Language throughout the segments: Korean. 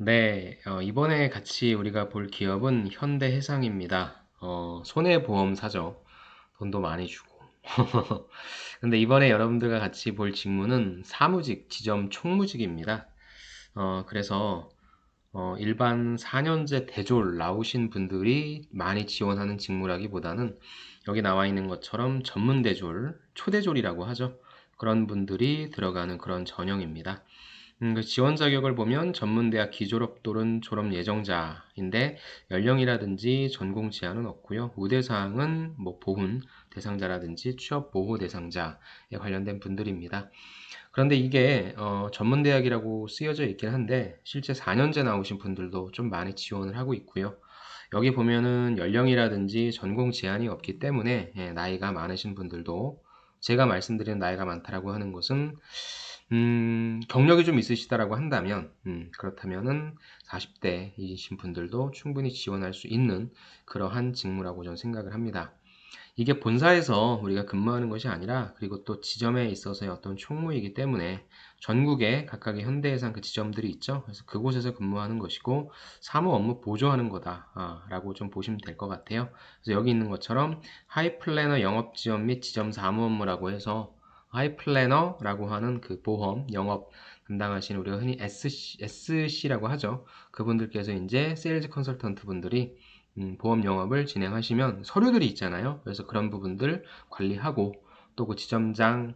네, 이번에 같이 우리가 볼 기업은 현대해상입니다. 손해보험사죠. 돈도 많이 주고. 근데 이번에 여러분들과 같이 볼 직무는 사무직, 지점 총무직입니다. 그래서 일반 4년제 대졸 나오신 분들이 많이 지원하는 직무라기보다는 여기 나와 있는 것처럼 전문 대졸, 초대졸이라고 하죠. 그런 분들이 들어가는 그런 전형입니다. 그 지원 자격을 보면 전문대학 기졸업 또는 졸업 예정자인데 연령이라든지 전공 제한은 없고요. 우대사항은 뭐 보훈 대상자라든지 취업 보호 대상자에 관련된 분들입니다. 그런데 이게 전문대학이라고 쓰여져 있긴 한데 실제 4년제 나오신 분들도 좀 많이 지원을 하고 있고요. 여기 보면은 연령이라든지 전공 제한이 없기 때문에 나이가 많으신 분들도 제가 말씀드린 나이가 많다라고 하는 것은 경력이 좀 있으시다라고 한다면 그렇다면은 40대이신 분들도 충분히 지원할 수 있는 그러한 직무라고 저는 생각을 합니다. 이게 본사에서 우리가 근무하는 것이 아니라 그리고 또 지점에 있어서의 어떤 총무이기 때문에 전국에 각각의 현대해상 그 지점들이 있죠. 그래서 그곳에서 근무하는 것이고 사무 업무 보조하는 거다라고 좀 보시면 될 것 같아요. 그래서 여기 있는 것처럼 하이플래너 영업 지원 및 지점 사무 업무라고 해서 하이플래너라고 하는 그 보험 영업 담당하시는 우리가 흔히 SC라고 하죠. 그분들께서 이제 세일즈 컨설턴트 분들이 보험 영업을 진행하시면 서류들이 있잖아요. 그래서 그런 부분들 관리하고 또 그 지점장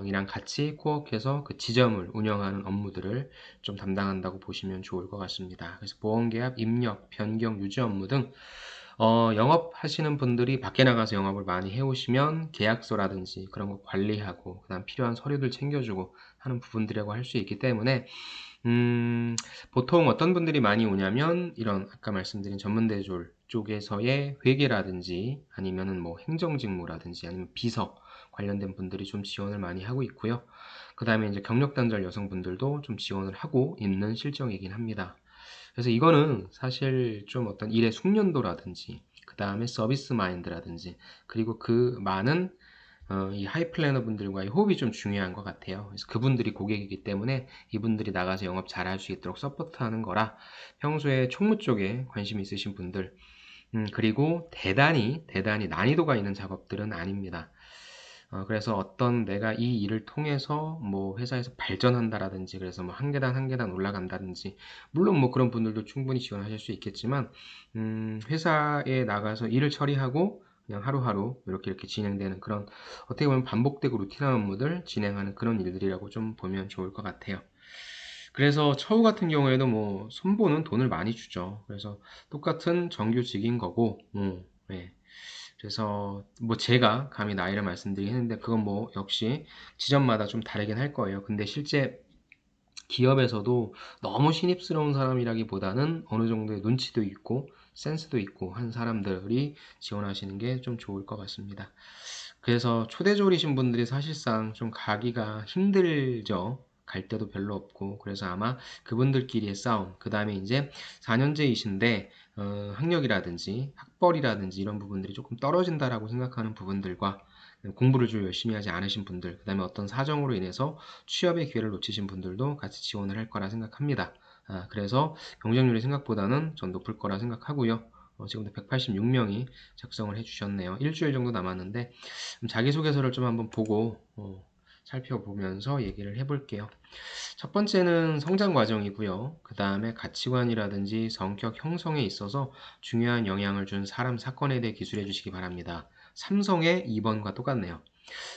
이랑 같이 코업해서 그 지점을 운영하는 업무들을 좀 담당한다고 보시면 좋을 것 같습니다. 그래서 보험계약, 입력, 변경, 유지 업무 등 영업하시는 분들이 밖에 나가서 영업을 많이 해오시면 계약서라든지 그런 거 관리하고 그다음 필요한 서류들 챙겨주고 하는 부분들이라고 할 수 있기 때문에 보통 어떤 분들이 많이 오냐면 이런 아까 말씀드린 전문대졸 쪽에서의 회계라든지 아니면은 뭐 행정직무라든지 아니면 비서 관련된 분들이 좀 지원을 많이 하고 있고요. 그 다음에 이제 경력단절 여성분들도 좀 지원을 하고 있는 실정이긴 합니다. 그래서 이거는 사실 좀 어떤 일의 숙련도라든지 그 다음에 서비스 마인드라든지 그리고 그 많은 이 하이 플래너 분들과의 호흡이 좀 중요한 것 같아요. 그래서 그분들이 고객이기 때문에 이분들이 나가서 영업 잘할 수 있도록 서포트하는 거라 평소에 총무 쪽에 관심 있으신 분들 그리고 대단히 난이도가 있는 작업들은 아닙니다. 그래서 어떤 내가 이 일을 통해서 뭐 회사에서 발전한다라든지 그래서 뭐 한 계단 한 계단 올라간다든지 물론 뭐 그런 분들도 충분히 지원하실 수 있겠지만 회사에 나가서 일을 처리하고 그냥 하루하루 이렇게 진행되는 그런 어떻게 보면 반복되고 루틴한 업무들 진행하는 그런 일들이라고 좀 보면 좋을 것 같아요. 그래서 처우 같은 경우에도 뭐 손보는 돈을 많이 주죠. 그래서 똑같은 정규직인 거고, 네. 그래서 뭐 제가 감히 나이를 말씀드리긴 했는데 그건 뭐 역시 지점마다 좀 다르긴 할 거예요. 근데 실제 기업에서도 너무 신입스러운 사람이라기보다는 어느 정도의 눈치도 있고 센스도 있고 한 사람들이 지원하시는 게 좀 좋을 것 같습니다. 그래서 초대졸이신 분들이 사실상 좀 가기가 힘들죠. 갈 데도 별로 없고 그래서 아마 그분들끼리의 싸움 그 다음에 이제 4년제이신데 학력이라든지 학벌이라든지 이런 부분들이 조금 떨어진다라고 생각하는 부분들과 공부를 좀 열심히 하지 않으신 분들 그 다음에 어떤 사정으로 인해서 취업의 기회를 놓치신 분들도 같이 지원을 할 거라 생각합니다. 그래서 경쟁률이 생각보다는 전 높을 거라 생각하고요. 지금도 186명이 작성을 해주셨네요. 일주일 정도 남았는데 자기소개서를 좀 한번 보고 살펴보면서 얘기를 해볼게요. 첫 번째는 성장 과정이고요. 그 다음에 가치관이라든지 성격 형성에 있어서 중요한 영향을 준 사람 사건에 대해 기술해 주시기 바랍니다. 삼성의 2번과 똑같네요.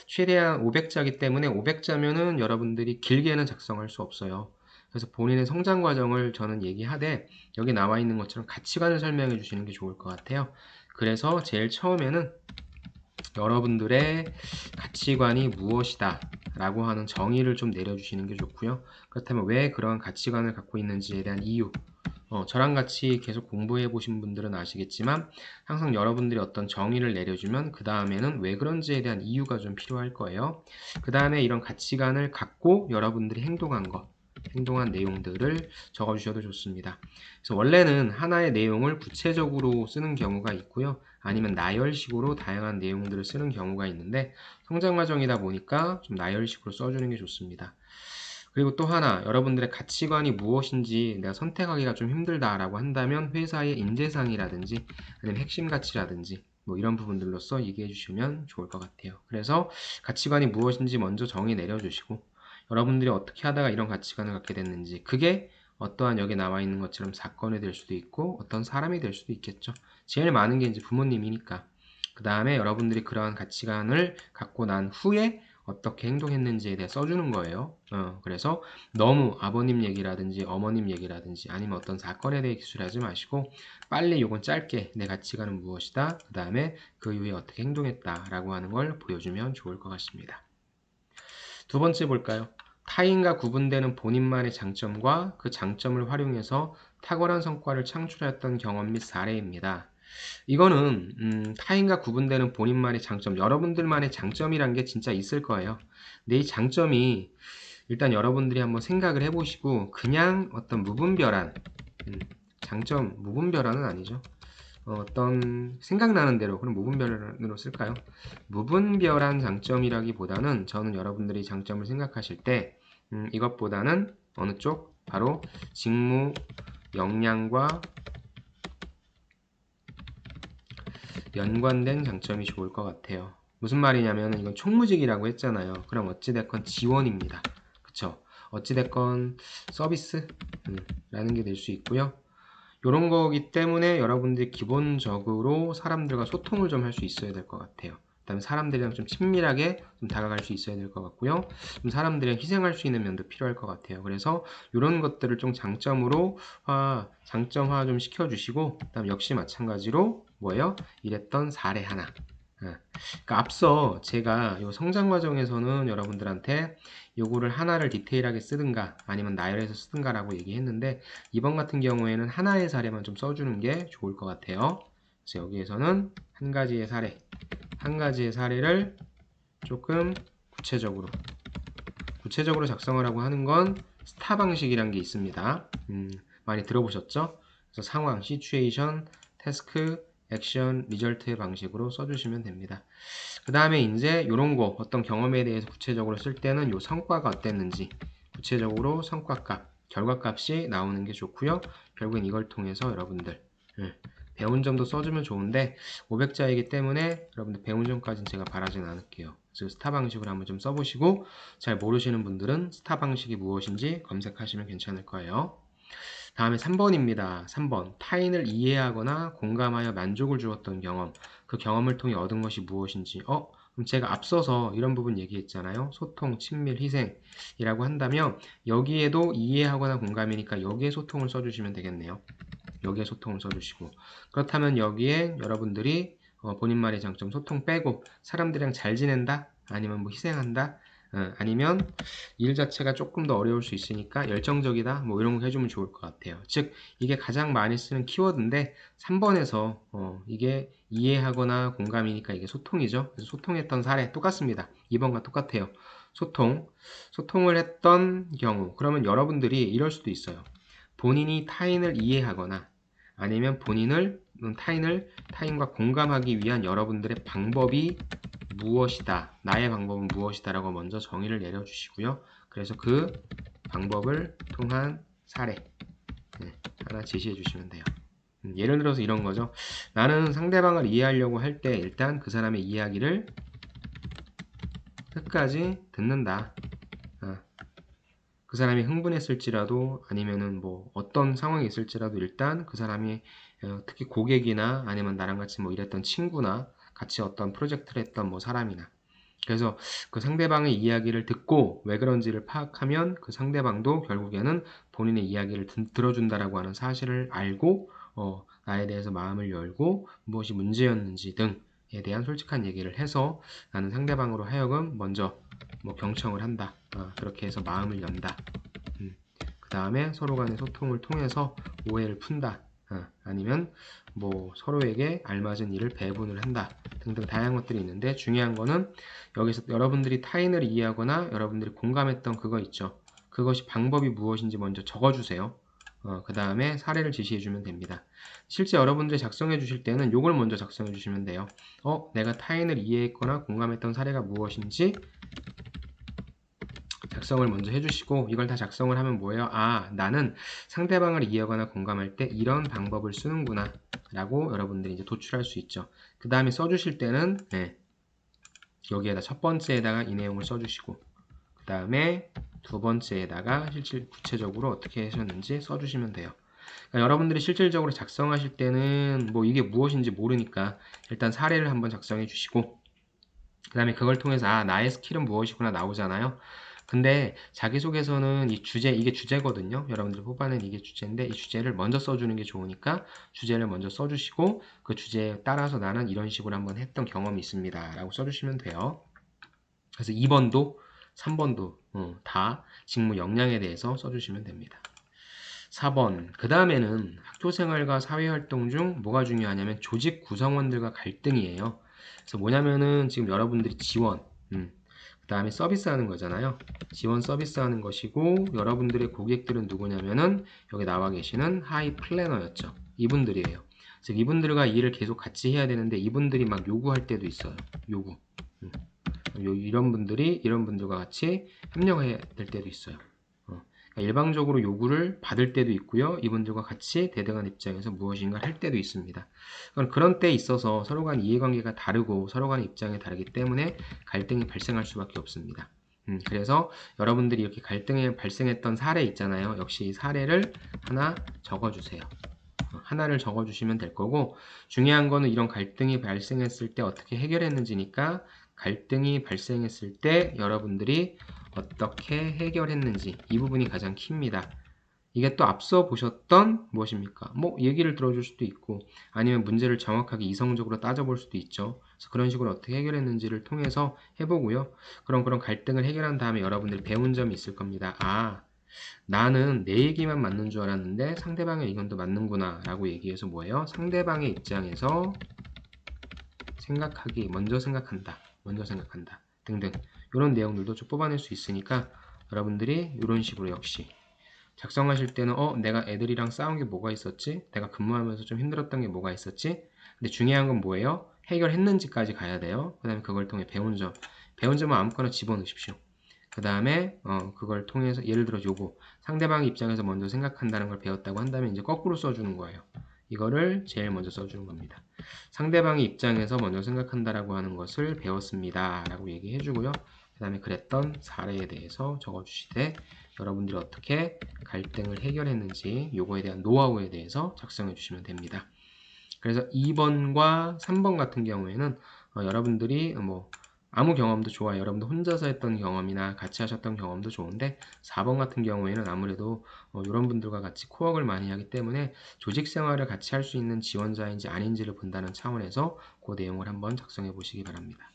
최대한 500자이기 때문에 500자면은 여러분들이 길게는 작성할 수 없어요. 그래서 본인의 성장 과정을 저는 얘기하되 여기 나와 있는 것처럼 가치관을 설명해 주시는 게 좋을 것 같아요. 그래서 제일 처음에는 여러분들의 가치관이 무엇이다 라고 하는 정의를 좀 내려주시는 게 좋고요. 그렇다면 왜 그런 가치관을 갖고 있는지에 대한 이유 저랑 같이 계속 공부해 보신 분들은 아시겠지만 항상 여러분들이 어떤 정의를 내려주면 그 다음에는 왜 그런지에 대한 이유가 좀 필요할 거예요. 그 다음에 이런 가치관을 갖고 여러분들이 행동한 내용들을 적어주셔도 좋습니다. 그래서 원래는 하나의 내용을 구체적으로 쓰는 경우가 있고요. 아니면 나열식으로 다양한 내용들을 쓰는 경우가 있는데 성장 과정이다 보니까 좀 나열식으로 써주는 게 좋습니다. 그리고 또 하나, 여러분들의 가치관이 무엇인지 내가 선택하기가 좀 힘들다라고 한다면 회사의 인재상이라든지 아니면 핵심 가치라든지 뭐 이런 부분들로서 얘기해 주시면 좋을 것 같아요. 그래서 가치관이 무엇인지 먼저 정의 내려주시고 여러분들이 어떻게 하다가 이런 가치관을 갖게 됐는지, 그게 어떠한 여기 나와 있는 것처럼 사건이 될 수도 있고 어떤 사람이 될 수도 있겠죠. 제일 많은 게 이제 부모님이니까. 그 다음에 여러분들이 그러한 가치관을 갖고 난 후에 어떻게 행동했는지에 대해 써주는 거예요. 그래서 너무 아버님 얘기라든지 어머님 얘기라든지 아니면 어떤 사건에 대해 기술하지 마시고 빨리 요건 짧게 내 가치관은 무엇이다, 그 다음에 그 이후에 어떻게 행동했다라고 하는 걸 보여주면 좋을 것 같습니다. 두 번째 볼까요? 타인과 구분되는 본인만의 장점과 그 장점을 활용해서 탁월한 성과를 창출했던 경험 및 사례입니다. 이거는 타인과 구분되는 본인만의 장점, 여러분들만의 장점이란 게 진짜 있을 거예요. 근데 이 장점이 일단 여러분들이 한번 생각을 해보시고 그냥 어떤 무분별한 장점, 무분별한은 아니죠. 어떤 생각나는 대로, 그럼 무분별한으로 쓸까요? 무분별한 장점이라기보다는 저는 여러분들이 장점을 생각하실 때 이것보다는 어느 쪽? 바로 직무 역량과 연관된 장점이 좋을 것 같아요. 무슨 말이냐면 이건 총무직이라고 했잖아요. 그럼 어찌됐건 지원입니다. 그쵸? 어찌됐건 서비스? 라는 게 될 수 있고요. 이런 거기 때문에 여러분들이 기본적으로 사람들과 소통을 좀 할 수 있어야 될 것 같아요. 그다음에 사람들이랑 좀 친밀하게 좀 다가갈 수 있어야 될 것 같고요. 좀 사람들이랑 희생할 수 있는 면도 필요할 것 같아요. 그래서 이런 것들을 좀 장점으로 장점화 좀 시켜주시고, 그다음 역시 마찬가지로 뭐예요? 이랬던 사례 하나. 그러니까 앞서 제가 이 성장 과정에서는 여러분들한테 요거를 하나를 디테일하게 쓰든가 아니면 나열해서 쓰든가라고 얘기했는데 이번 같은 경우에는 하나의 사례만 좀 써주는 게 좋을 것 같아요. 그래서 여기에서는 한 가지의 사례를 조금 구체적으로 작성을 하고 하는 건 스타 방식이란 게 있습니다. 많이 들어보셨죠? 그래서 상황, 시츄에이션, 태스크, 액션, 리절트의 방식으로 써주시면 됩니다. 그 다음에 이제 이런 거 어떤 경험에 대해서 구체적으로 쓸 때는 요 성과가 어땠는지 구체적으로 성과값, 결과값이 나오는 게 좋고요. 결국엔 이걸 통해서 여러분들 배운 점도 써주면 좋은데 500자이기 때문에 여러분들 배운 점까지는 제가 바라진 않을게요. 그래서 스타 방식으로 한번 좀 써보시고 잘 모르시는 분들은 스타 방식이 무엇인지 검색하시면 괜찮을 거예요. 다음에 3번입니다. 3번. 타인을 이해하거나 공감하여 만족을 주었던 경험. 그 경험을 통해 얻은 것이 무엇인지. 그럼 제가 앞서서 이런 부분 얘기했잖아요. 소통, 친밀, 희생이라고 한다면 여기에도 이해하거나 공감이니까 여기에 소통을 써주시면 되겠네요. 여기에 소통을 써주시고, 그렇다면 여기에 여러분들이 본인만의 장점 소통 빼고 사람들이랑 잘 지낸다? 아니면 뭐 희생한다? 아니면 일 자체가 조금 더 어려울 수 있으니까 열정적이다? 뭐 이런 거 해주면 좋을 것 같아요. 즉 이게 가장 많이 쓰는 키워드인데 3번에서 이게 이해하거나 공감이니까 이게 소통이죠. 그래서 소통했던 사례 똑같습니다. 2번과 똑같아요. 소통을 했던 경우, 그러면 여러분들이 이럴 수도 있어요. 본인이 타인을 이해하거나 아니면 타인과 공감하기 위한 여러분들의 방법이 무엇이다, 나의 방법은 무엇이다 라고 먼저 정의를 내려주시고요. 그래서 그 방법을 통한 사례 하나 제시해 주시면 돼요. 예를 들어서 이런 거죠. 나는 상대방을 이해하려고 할 때 일단 그 사람의 이야기를 끝까지 듣는다. 그 사람이 흥분했을지라도 아니면은 뭐 어떤 상황이 있을지라도 일단 그 사람이 특히 고객이나 아니면 나랑 같이 뭐 일했던 친구나 같이 어떤 프로젝트를 했던 뭐 사람이나, 그래서 그 상대방의 이야기를 듣고 왜 그런지를 파악하면 그 상대방도 결국에는 본인의 이야기를 들어준다라고 하는 사실을 알고 나에 대해서 마음을 열고 무엇이 문제였는지 등에 대한 솔직한 얘기를 해서 나는 상대방으로 하여금 먼저 뭐 경청을 한다. 그렇게 해서 마음을 연다. 그 다음에 서로 간의 소통을 통해서 오해를 푼다. 아니면 뭐 서로에게 알맞은 일을 배분을 한다. 등등 다양한 것들이 있는데 중요한 거는 여기서 여러분들이 타인을 이해하거나 여러분들이 공감했던 그거 있죠. 그것이 방법이 무엇인지 먼저 적어주세요. 그 다음에 사례를 제시해주면 됩니다. 실제 여러분들이 작성해 주실 때는 이걸 먼저 작성해 주시면 돼요. 내가 타인을 이해했거나 공감했던 사례가 무엇인지 작성을 먼저 해주시고 이걸 다 작성을 하면 뭐예요? 아, 나는 상대방을 이해하거나 공감할 때 이런 방법을 쓰는구나 라고 여러분들이 이제 도출할 수 있죠. 그 다음에 써주실 때는 여기에다 첫 번째에다가 이 내용을 써주시고 그 다음에 두 번째에다가 실질 구체적으로 어떻게 하셨는지 써주시면 돼요. 그러니까 여러분들이 실질적으로 작성하실 때는 뭐 이게 무엇인지 모르니까 일단 사례를 한번 작성해 주시고 그 다음에 그걸 통해서 아, 나의 스킬은 무엇이구나 나오잖아요. 근데 자기소개서는 이 주제, 이게 주제거든요. 여러분들 뽑아낸 이게 주제인데 이 주제를 먼저 써주는 게 좋으니까 주제를 먼저 써주시고 그 주제에 따라서 나는 이런 식으로 한번 했던 경험이 있습니다 라고 써주시면 돼요. 그래서 2번도 3번도 다 직무 역량에 대해서 써주시면 됩니다. 4번. 그 다음에는 학교생활과 사회활동 중 뭐가 중요하냐면 조직 구성원들과 갈등이에요. 그래서 뭐냐면은 지금 여러분들이 지원, 그 다음에 서비스하는 거잖아요. 지원 서비스하는 것이고 여러분들의 고객들은 누구냐면은 여기 나와 계시는 하이 플래너였죠. 이분들이에요. 즉 이분들과 일을 계속 같이 해야 되는데 이분들이 막 요구할 때도 있어요. 요구. 이런 분들이 이런 분들과 같이 협력해야 될 때도 있어요. 그러니까 일방적으로 요구를 받을 때도 있고요. 이분들과 같이 대등한 입장에서 무엇인가를 할 때도 있습니다. 그런 때에 있어서 서로 간 이해관계가 다르고 서로 간 입장이 다르기 때문에 갈등이 발생할 수밖에 없습니다. 그래서 여러분들이 이렇게 갈등이 발생했던 사례 있잖아요. 역시 이 사례를 하나 적어주세요. 하나를 적어주시면 될 거고 중요한 거는 이런 갈등이 발생했을 때 어떻게 해결했는지니까 갈등이 발생했을 때 여러분들이 어떻게 해결했는지 이 부분이 가장 키입니다. 이게 또 앞서 보셨던 무엇입니까? 뭐 얘기를 들어줄 수도 있고 아니면 문제를 정확하게 이성적으로 따져볼 수도 있죠. 그래서 그런 식으로 어떻게 해결했는지를 통해서 해보고요. 그런 갈등을 해결한 다음에 여러분들이 배운 점이 있을 겁니다. 아, 나는 내 얘기만 맞는 줄 알았는데 상대방의 의견도 맞는구나 라고 얘기해서 뭐예요? 상대방의 입장에서 생각하기, 먼저 생각한다 등등 이런 내용들도 좀 뽑아낼 수 있으니까 여러분들이 이런 식으로 역시 작성하실 때는 내가 애들이랑 싸운 게 뭐가 있었지? 내가 근무하면서 좀 힘들었던 게 뭐가 있었지? 근데 중요한 건 뭐예요? 해결했는지까지 가야 돼요. 그 다음에 그걸 통해 배운 점은 아무거나 집어넣으십시오. 그 다음에 그걸 통해서 예를 들어 요거 상대방 입장에서 먼저 생각한다는 걸 배웠다고 한다면 이제 거꾸로 써주는 거예요. 이거를 제일 먼저 써주는 겁니다. 상대방의 입장에서 먼저 생각한다라고 하는 것을 배웠습니다. 라고 얘기해 주고요. 그 다음에 그랬던 사례에 대해서 적어주시되 여러분들이 어떻게 갈등을 해결했는지 요거에 대한 노하우에 대해서 작성해 주시면 됩니다. 그래서 2번과 3번 같은 경우에는 여러분들이 뭐 아무 경험도 좋아요. 여러분들 혼자서 했던 경험이나 같이 하셨던 경험도 좋은데 4번 같은 경우에는 아무래도 이런 분들과 같이 코워크를 많이 하기 때문에 조직 생활을 같이 할 수 있는 지원자인지 아닌지를 본다는 차원에서 그 내용을 한번 작성해 보시기 바랍니다.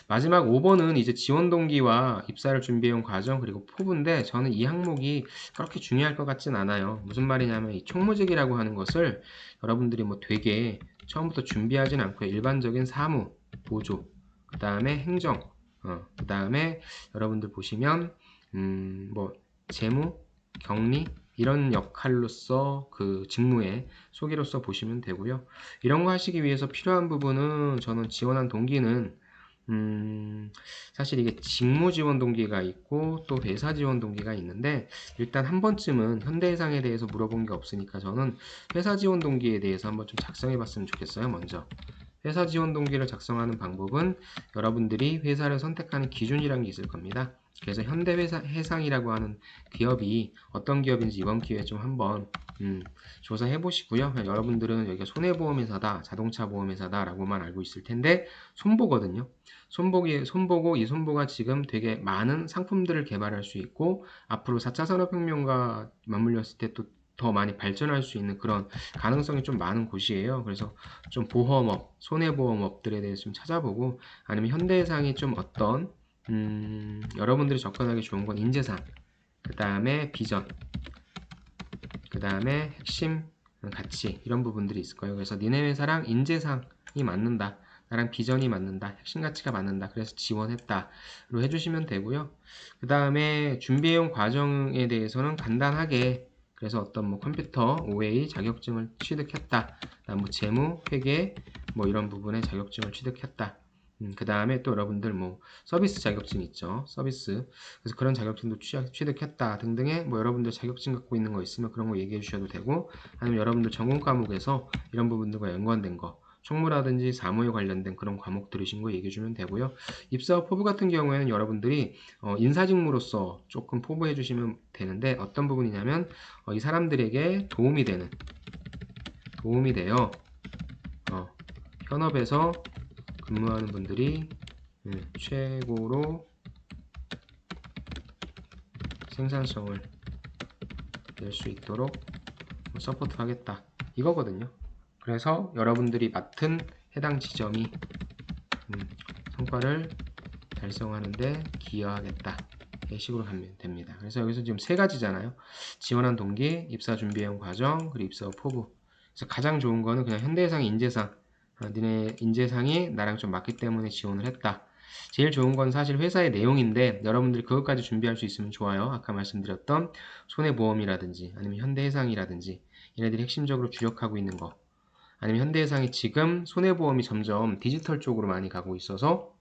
마지막 5번은 이제 지원 동기와 입사를 준비해온 과정 그리고 포부인데 저는 이 항목이 그렇게 중요할 것 같진 않아요. 무슨 말이냐면 이 총무직이라고 하는 것을 여러분들이 뭐 되게 처음부터 준비하진 않고요. 일반적인 사무, 보조, 그 다음에 행정, 그 다음에 여러분들 보시면 뭐 재무, 격리 이런 역할로서 그 직무에 소개로서 보시면 되고요. 이런 거 하시기 위해서 필요한 부분은 저는 지원한 동기는 사실 이게 직무 지원 동기가 있고 또 회사 지원 동기가 있는데 일단 한 번쯤은 현대해상에 대해서 물어본 게 없으니까 저는 회사 지원 동기에 대해서 한번 좀 작성해 봤으면 좋겠어요. 먼저 회사 지원 동기를 작성하는 방법은 여러분들이 회사를 선택하는 기준이라는 게 있을 겁니다. 그래서 현대해상이라고 하는 기업이 어떤 기업인지 이번 기회에 좀 한번 조사해 보시고요. 여러분들은 여기가 손해보험회사다, 자동차 보험회사다 라고만 알고 있을 텐데 손보거든요. 손보고 이 손보가 지금 되게 많은 상품들을 개발할 수 있고 앞으로 4차 산업혁명과 맞물렸을 때 또 더 많이 발전할 수 있는 그런 가능성이 좀 많은 곳이에요. 그래서 좀 보험업, 손해보험업들에 대해서 좀 찾아보고 아니면 현대해상이 좀 어떤 여러분들이 접근하기 좋은 건 인재상, 그 다음에 비전, 그 다음에 핵심 가치 이런 부분들이 있을 거예요. 그래서 니네 회사랑 인재상이 맞는다. 나랑 비전이 맞는다. 핵심 가치가 맞는다. 그래서 지원했다로 해주시면 되고요. 그 다음에 준비해온 과정에 대해서는 간단하게 그래서 어떤 뭐 컴퓨터 OA 자격증을 취득했다. 뭐 재무, 회계 뭐 이런 부분에 자격증을 취득했다. 그 다음에 또 여러분들 뭐 서비스 자격증 있죠. 서비스. 그래서 그런 자격증도 취득했다 등등의 뭐 여러분들 자격증 갖고 있는 거 있으면 그런 거 얘기해 주셔도 되고, 아니면 여러분들 전공 과목에서 이런 부분들과 연관된 거, 총무라든지 사무에 관련된 그런 과목 들으신 거 얘기해 주면 되고요. 입사 포부 같은 경우에는 여러분들이 인사직무로서 조금 포부해 주시면 되는데, 어떤 부분이냐면 이 사람들에게 도움이 돼요. 현업에서 근무하는 분들이 최고로 생산성을 낼 수 있도록 서포트하겠다 이거거든요. 그래서 여러분들이 맡은 해당 지점이 성과를 달성하는데 기여하겠다 이 식으로 하면 됩니다. 그래서 여기서 지금 세 가지잖아요. 지원한 동기, 입사 준비해온 과정, 그리고 입사 후 포부. 그래서 가장 좋은 거는 그냥 현대해상 인재상, 니네 인재상이 나랑 좀 맞기 때문에 지원을 했다. 제일 좋은 건 사실 회사의 내용인데 여러분들이 그것까지 준비할 수 있으면 좋아요. 아까 말씀드렸던 손해보험이라든지 아니면 현대해상이라든지 얘네들이 핵심적으로 주력하고 있는 거, 아니면 현대해상이 지금 손해보험이 점점 디지털 쪽으로 많이 가고 있어서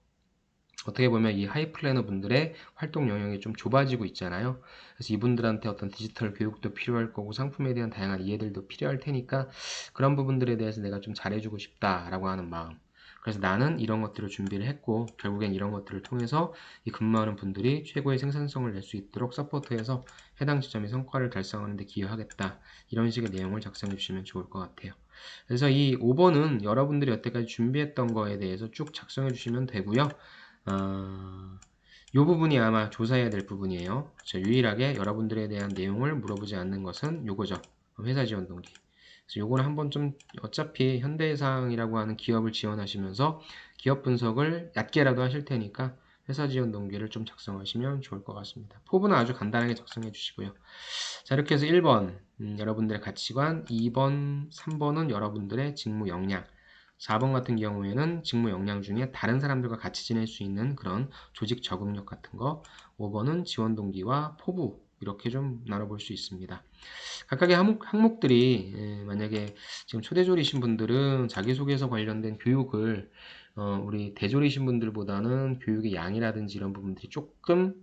어떻게 보면 이 하이플래너 분들의 활동 영역이 좀 좁아지고 있잖아요. 그래서 이분들한테 어떤 디지털 교육도 필요할 거고 상품에 대한 다양한 이해들도 필요할 테니까 그런 부분들에 대해서 내가 좀 잘해주고 싶다라고 하는 마음. 그래서 나는 이런 것들을 준비를 했고 결국엔 이런 것들을 통해서 이 근무하는 분들이 최고의 생산성을 낼 수 있도록 서포트해서 해당 지점의 성과를 달성하는 데 기여하겠다. 이런 식의 내용을 작성해 주시면 좋을 것 같아요. 그래서 이 5번은 여러분들이 여태까지 준비했던 거에 대해서 쭉 작성해 주시면 되고요. 이 부분이 아마 조사해야 될 부분이에요. 유일하게 여러분들에 대한 내용을 물어보지 않는 것은 요거죠. 회사 지원 동기. 그래서 요거는 한번 좀 어차피 현대해상이라고 하는 기업을 지원하시면서 기업 분석을 얕게라도 하실 테니까 회사 지원 동기를 좀 작성하시면 좋을 것 같습니다. 포부는 아주 간단하게 작성해 주시고요. 자, 이렇게 해서 1번 여러분들의 가치관, 2번, 3번은 여러분들의 직무 역량, 4번 같은 경우에는 직무 역량 중에 다른 사람들과 같이 지낼 수 있는 그런 조직 적응력 같은 거, 5번은 지원 동기와 포부, 이렇게 좀 나눠볼 수 있습니다. 각각의 항목들이 만약에 지금 초대졸이신 분들은 자기소개서 관련된 교육을 우리 대졸이신 분들보다는 교육의 양이라든지 이런 부분들이 조금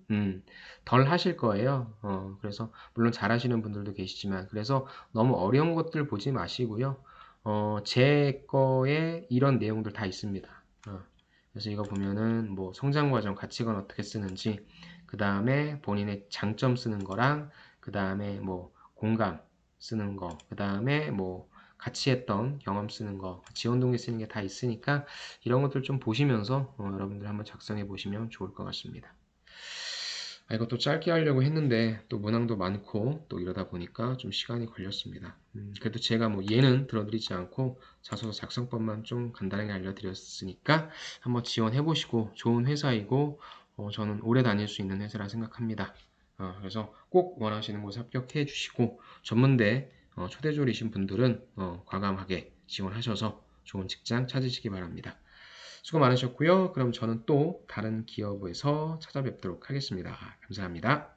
덜 하실 거예요. 그래서 물론 잘하시는 분들도 계시지만, 그래서 너무 어려운 것들 보지 마시고요. 제 거에 이런 내용들 다 있습니다. 그래서 이거 보면은 뭐 성장 과정, 가치관 어떻게 쓰는지, 그 다음에 본인의 장점 쓰는 거랑, 그 다음에 뭐 공감 쓰는 거, 그 다음에 뭐 같이 했던 경험 쓰는 거, 지원 동기 쓰는 게 다 있으니까 이런 것들 좀 보시면서 여러분들 한번 작성해 보시면 좋을 것 같습니다. 이것도 짧게 하려고 했는데 또 문항도 많고 또 이러다 보니까 좀 시간이 걸렸습니다. 그래도 제가 뭐 얘는 들어드리지 않고 자소서 작성법만 좀 간단하게 알려드렸으니까 한번 지원해 보시고, 좋은 회사이고 저는 오래 다닐 수 있는 회사라 생각합니다. 그래서 꼭 원하시는 곳에 합격해 주시고, 전문대 초대졸이신 분들은 과감하게 지원하셔서 좋은 직장 찾으시기 바랍니다. 수고 많으셨고요. 그럼 저는 또 다른 기업에서 찾아뵙도록 하겠습니다. 감사합니다.